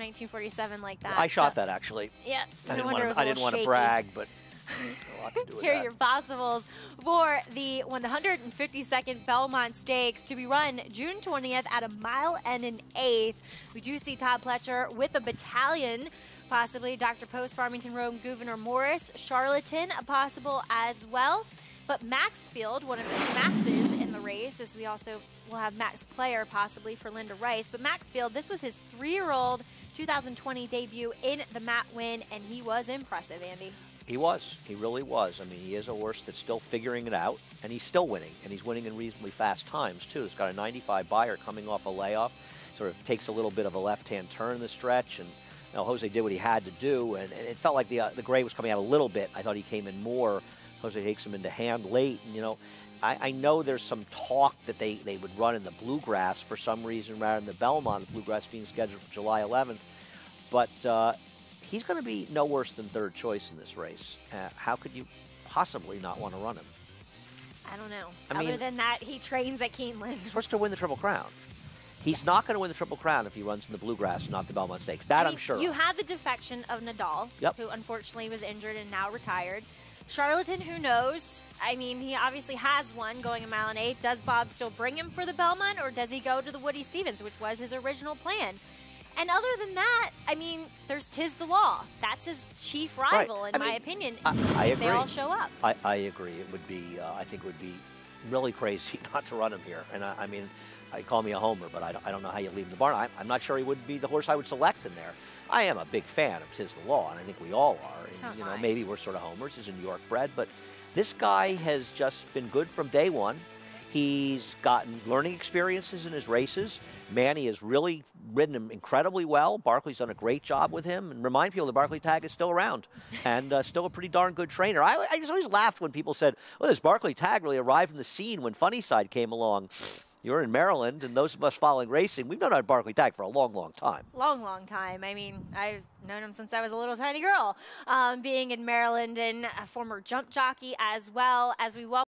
1947 like that. I shot that, actually. Yeah. I didn't want to brag, but a lot to do with Here are that. your possibles for the 152nd Belmont Stakes to be run June 20th at 1 1/8 miles. We do see Todd Pletcher with a battalion, possibly Dr. Post, Farmington Road, Gouverneur Morris, Charlatan, possible as well. But Maxfield, one of 2 Maxes in the race, as we also will have Max Player possibly for Linda Rice. But Maxfield, this was his 3-year-old 2020 debut in the Matt win, and he was impressive, Andy. He was. He really was. I mean, he is a horse that's still figuring it out, and he's still winning, and he's winning in reasonably fast times, too. It's got a 95 buyer coming off a layoff, sort of takes a little bit of a left-hand turn in the stretch, and you know, Jose did what he had to do, and it felt like the gray was coming out a little bit. I thought he came in more. Jose takes him into hand late, and, you know, I know there's some talk that they would run in the Bluegrass for some reason rather than the Belmont, the Bluegrass being scheduled for July 11th, but he's going to be no worse than 3rd choice in this race. How could you possibly not want to run him? I don't know. I mean, other than that, he trains at Keeneland. He's supposed to win the Triple Crown. He's not going to win the Triple Crown if he runs in the Bluegrass, not the Belmont Stakes. That I'm sure You of. have the defection of Nadal, Yep. who unfortunately was injured and now retired. Charlatan, who knows? I mean, he obviously has one going 1 1/8 miles. Does Bob still bring him for the Belmont, or does he go to the Woody Stevens, which was his original plan? And other than that, I mean, there's Tiz the Law. That's his chief rival, in my opinion. I agree. They all show up. I agree. It would be, I think it would be really crazy not to run him here. And I mean, call me a homer, but I don't know how you leave him in the barn. I'm not sure he would be the horse I would select in there. I am a big fan of Tiz the Law, and I think we all are. And, you know, maybe we're sort of homers. He's a New York bred, but this guy has just been good from day one. He's gotten learning experiences in his races. Manny has really ridden him incredibly well. Barkley's done a great job with him. And remind people the Barkley tag is still around and still a pretty darn good trainer. I just always laughed when people said, well, this Barkley tag really arrived in the scene when Funny Side came along. You're in Maryland, and those of us following racing, we've known about Barkley tag for a long, long time. Long, long time. I mean, I've known him since I was a little tiny girl, being in Maryland, and a former jump jockey as well. As we welcome